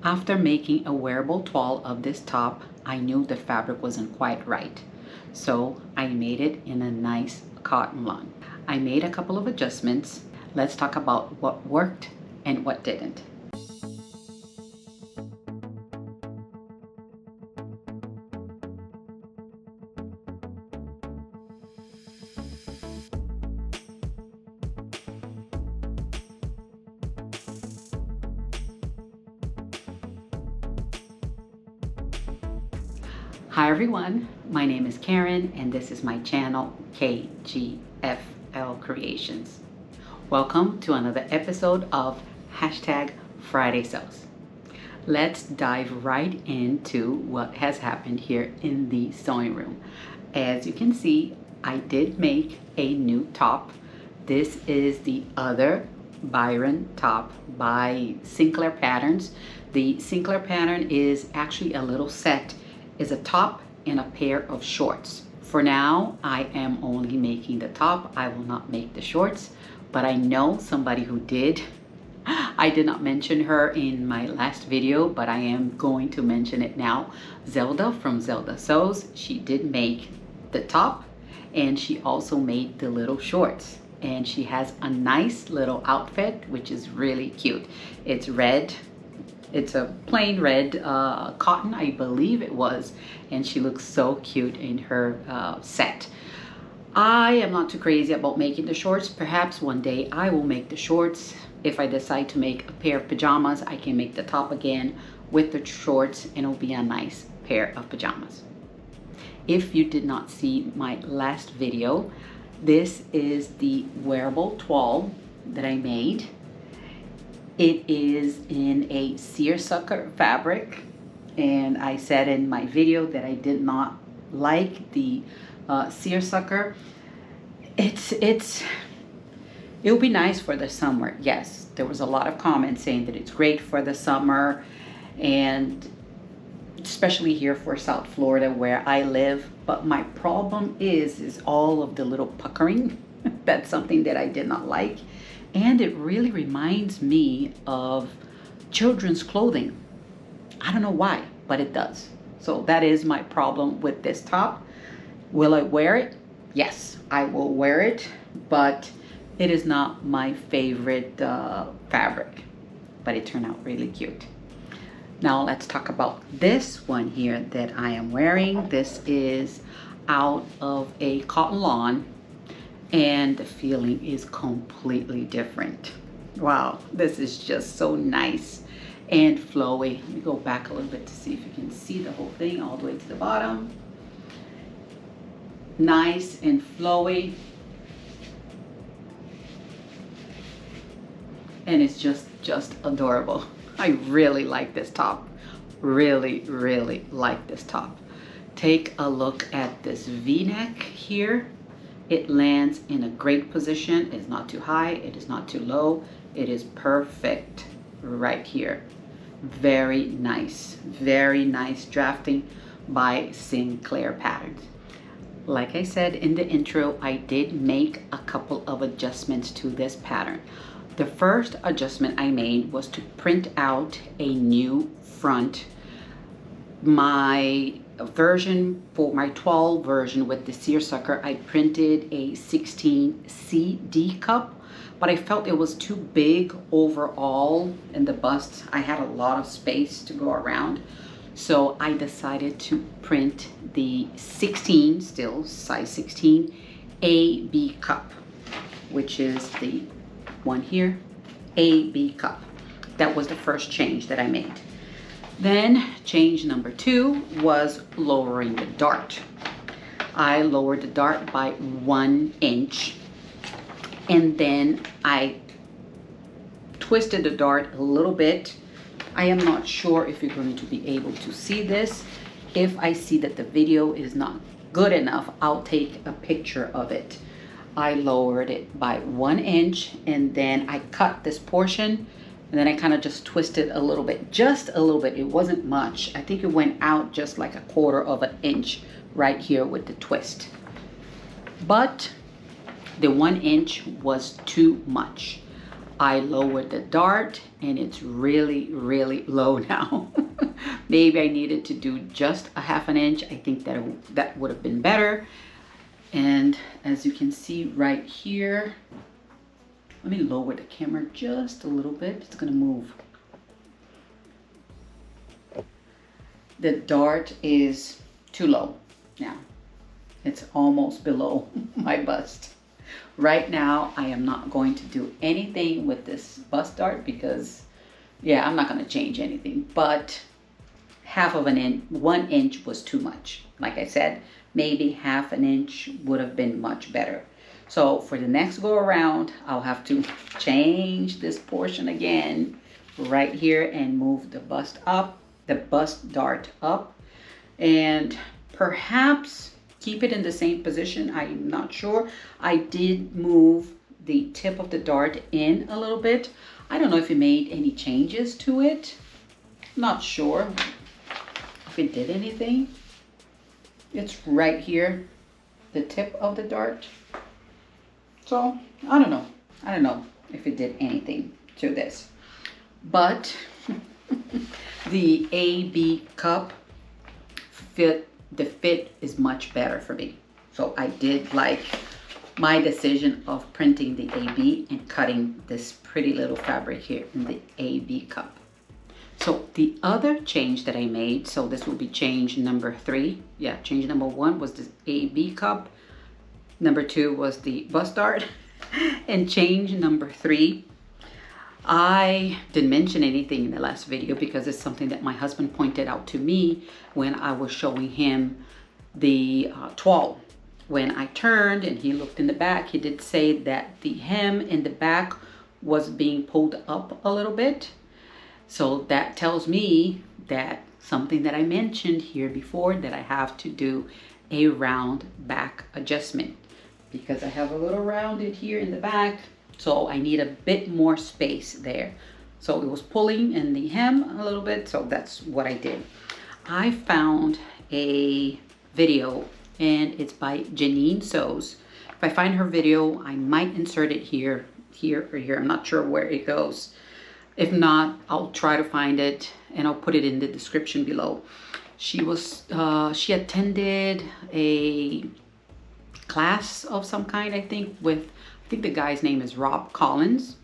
After making a wearable toile of this top, I knew the fabric wasn't quite right. So I made it in a nice cotton lawn. I made a couple of adjustments. Let's talk about what worked and what didn't. Hi everyone, my name is Karen and this is my channel KGFL Creations. Welcome to another episode of #FridaySews. Let's dive right into what has happened here in the sewing room. As you can see, I did make a new top. This is the other Byron top by Sinclair Patterns. The Sinclair pattern is actually a little set. Is a top and a pair of shorts. For now, I am only making the top. I will not make the shorts, but I know somebody who did. I did not mention her in my last video, but I am going to mention it now. Zelda from Zelda Sews, she did make the top and she also made the little shorts. And she has a nice little outfit, which is really cute. It's red. It's a plain red cotton, I believe it was, and she looks so cute in her set. I am not too crazy about making the shorts. Perhaps one day I will make the shorts. If I decide to make a pair of pajamas, I can make the top again with the shorts and it'll be a nice pair of pajamas. If you did not see my last video, this is the wearable toile that I made. It is in a seersucker fabric, and I said in my video that I did not like the seersucker. It'll be nice for the summer. Yes, there was a lot of comments saying that it's great for the summer, and especially here for South Florida where I live. But my problem is all of the little puckering. That's something that I did not like. And it really reminds me of children's clothing. I don't know why, but it does. So that is my problem with this top. Will I wear it? Yes, I will wear it, but it is not my favorite fabric. But it turned out really cute. Now let's talk about this one here that I am wearing. This is out of a cotton lawn. And the feeling is completely different. Wow, this is just so nice and flowy. Let me go back a little bit to see if you can see the whole thing all the way to the bottom. Nice and flowy. And it's just adorable. I really like this top. Really like this top. Take a look at this V-neck here. It lands in a great position. It's not too high, it is not too low. It is perfect right here. Very nice drafting by Sinclair Patterns. Like I said in the intro, I did make a couple of adjustments to this pattern. The first adjustment I made was to print out a new front. My version for my 12 version with the seersucker, I printed a 16 CD cup, but I felt it was too big overall in the bust. I had a lot of space to go around, so I decided to print the 16, still size 16 AB cup, which is the one here, AB cup. That was the first change that I made. Then change number 2 was lowering the dart. I lowered the dart by 1 inch, and then I twisted the dart a little bit. I am not sure if you're going to be able to see this. If I see that the video is not good enough, I'll take a picture of it. I lowered it by 1 inch, and then I cut this portion. And then I kind of just twisted a little bit, just a little bit. It wasn't much. I think it went out just like 1/4 of an inch right here with the twist. But the 1 inch was too much. I lowered the dart and it's really, really low now. Maybe I needed to do just a 1/2 inch. I think that would have been better. And as you can see right here, let me lower the camera just a little bit. It's gonna move. The dart is too low now. It's almost below my bust. Right now, I am not going to do anything with this bust dart because, yeah, I'm not gonna change anything. But 1 inch was too much. Like I said, maybe 1/2 inch would have been much better. So for the next go around, I'll have to change this portion again right here and move the bust dart up, and perhaps keep it in the same position. I'm not sure. I did move the tip of the dart in a little bit. I don't know if it made any changes to it. Not sure if it did anything. It's right here, the tip of the dart. So I don't know. I don't know if it did anything to this. But the AB cup fit, the fit is much better for me. So I did like my decision of printing the AB and cutting this pretty little fabric here in the AB cup. So the other change that I made, so this will be change number 3. Yeah, change number 1 was this AB cup. Number 2 was the bust dart. And change number 3, I didn't mention anything in the last video because it's something that my husband pointed out to me when I was showing him the toile. When I turned and he looked in the back, he did say that the hem in the back was being pulled up a little bit. So that tells me that something that I mentioned here before, that I have to do a round back adjustment because I have a little rounded here in the back. So I need a bit more space there. So it was pulling in the hem a little bit. So that's what I did. I found a video and it's by Janine Sews. If I find her video, I might insert it here or here. I'm not sure where it goes. If not, I'll try to find it and I'll put it in the description below. She attended a class of some kind, I think the guy's name is Rob Collins.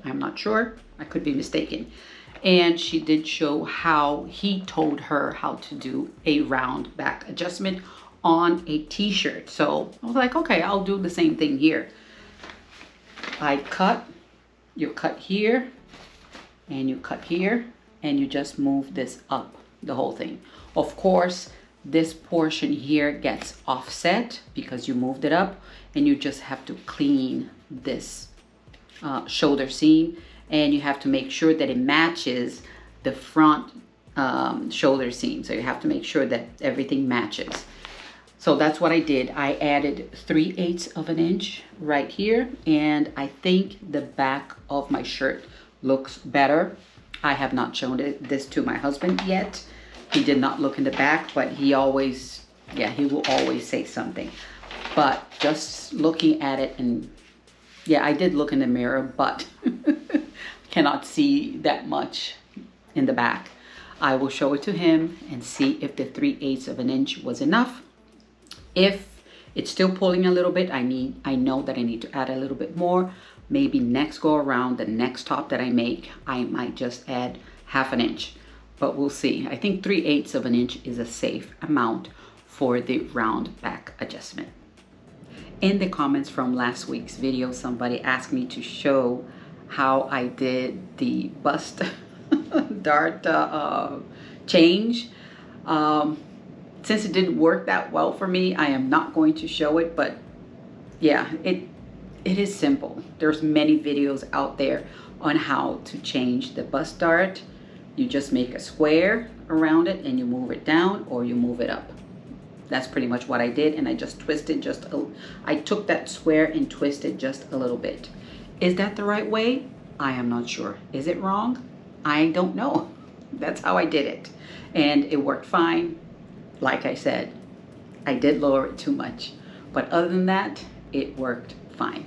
I'm not sure. I could be mistaken. And she did show how he told her how to do a round back adjustment on a t-shirt. So I was like, okay, I'll do the same thing here. You cut here and you cut here and you just move this up, the whole thing. Of course, this portion here gets offset because you moved it up, and you just have to clean this shoulder seam, and you have to make sure that it matches the front shoulder seam. So you have to make sure that everything matches. So that's what I did. I added 3/8 of an inch right here, and I think the back of my shirt looks better. I have not shown this to my husband yet. He did not look in the back, but he will always say something. But just looking at it, and yeah, I did look in the mirror, but cannot see that much in the back. I will show it to him and see if the 3/8 of an inch was enough. If it's still pulling a little bit, I know that I need to add a little bit more. Maybe next go around, the next top that I make, I might just add 1/2 inch. But we'll see. I think 3/8 of an inch is a safe amount for the round back adjustment. In the comments from last week's video, somebody asked me to show how I did the bust dart change. Since it didn't work that well for me, I am not going to show it, but yeah, it is simple. There's many videos out there on how to change the bust dart. You just make a square around it and you move it down or you move it up. That's pretty much what I did, and I just twisted I took that square and twisted just a little bit. Is that the right way? I am not sure. Is it wrong? I don't know. That's how I did it. And it worked fine. Like I said, I did lower it too much. But other than that, it worked fine.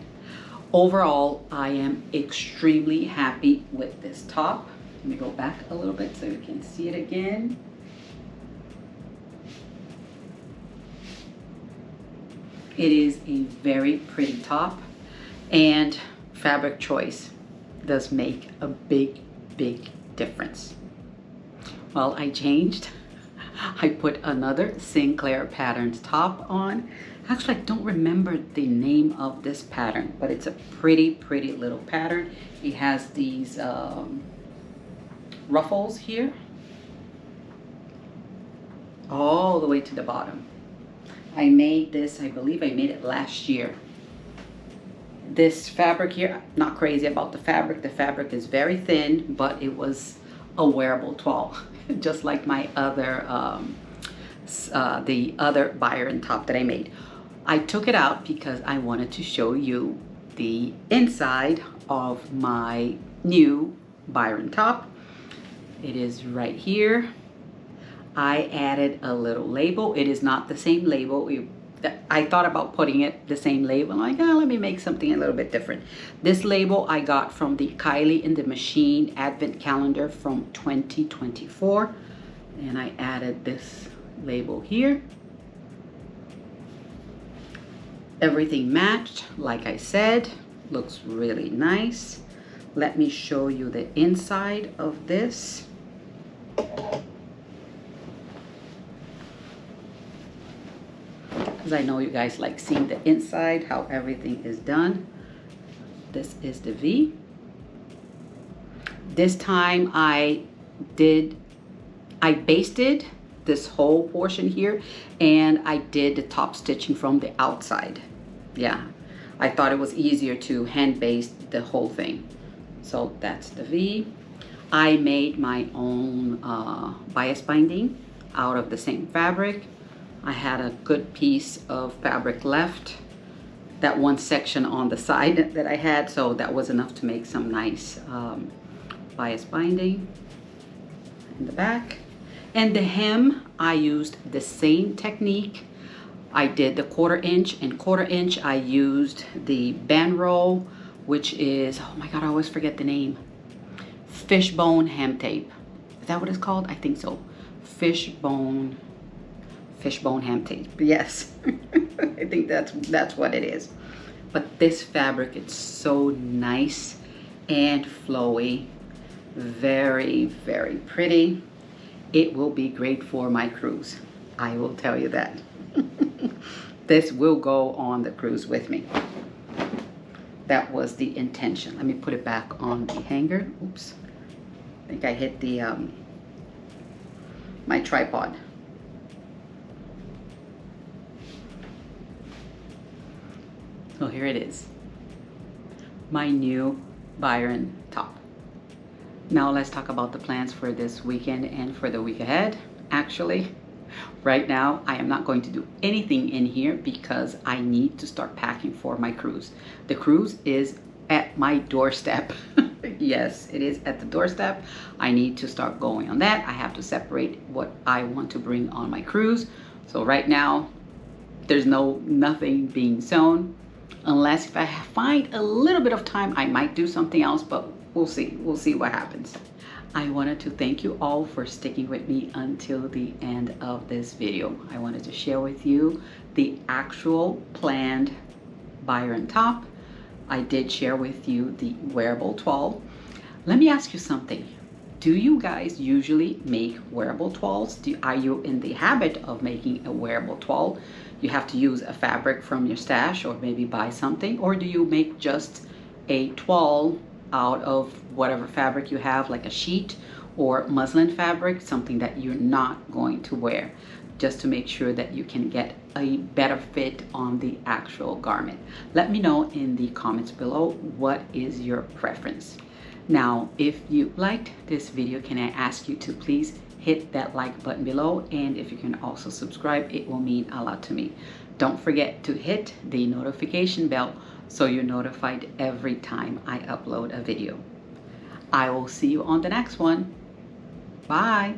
Overall, I am extremely happy with this top. Let me go back a little bit so you can see it again. It is a very pretty top, and fabric choice does make a big difference. Well, I changed. I put another Sinclair Patterns top on. Actually, I don't remember the name of this pattern, but it's a pretty little pattern. It has these ruffles here all the way to the bottom. I made this, I believe I made it last year. This fabric here, not crazy about the fabric. The fabric is very thin, but it was a wearable toile, just like my other, the other Byron top that I made. I took it out because I wanted to show you the inside of my new Byron top. It is right here. I added a little label. It is not the same label. I thought about putting it the same label. I'm like, oh, let me make something a little bit different. This label I got from the Kylie in the Machine Advent Calendar from 2024. And I added this label here. Everything matched, like I said. Looks really nice. Let me show you the inside of this. Because I know you guys like seeing the inside, how everything is done. This is the V. This time I basted this whole portion here, and I did the top stitching from the outside. Yeah, I thought it was easier to hand baste the whole thing. So that's the V. I made my own bias binding out of the same fabric. I had a good piece of fabric left, that one section on the side that I had, so that was enough to make some nice bias binding in the back. And the hem, I used the same technique. I did the 1/4 inch, and 1/4 inch I used the band roll, which is, oh my god, I always forget the name. Fishbone hem tape. Is that what it's called? I think so. Fishbone hem tape. Yes. I think that's what it is. But this fabric, it's so nice and flowy. Very pretty. It will be great for my cruise. I will tell you that. This will go on the cruise with me. That was the intention. Let me put it back on the hanger. Oops. I think I hit the my tripod. So here it is. My new Byron top. Now let's talk about the plans for this weekend and for the week ahead. Actually, right now I am not going to do anything in here because I need to start packing for my cruise. The cruise is at my doorstep. Yes, it is at the doorstep. I need to start going on that. I have to separate what I want to bring on my cruise. So right now there's nothing being sewn, unless if I find a little bit of time I might do something else, but we'll see what happens. I wanted to thank you all for sticking with me until the end of this video. I wanted to share with you the actual planned Byron top. I did share with you the wearable toile. Let me ask you something. Do you guys usually make wearable toiles? Are you in the habit of making a wearable toile? You have to use a fabric from your stash or maybe buy something, or do you make just a toile out of whatever fabric you have, like a sheet or muslin fabric, something that you're not going to wear, just to make sure that you can get a better fit on the actual garment? Let me know in the comments below what is your preference. Now, if you liked this video, can I ask you to please hit that like button below, and if you can also subscribe, it will mean a lot to me. Don't forget to hit the notification bell so you're notified every time I upload a video. I will see you on the next one. Bye.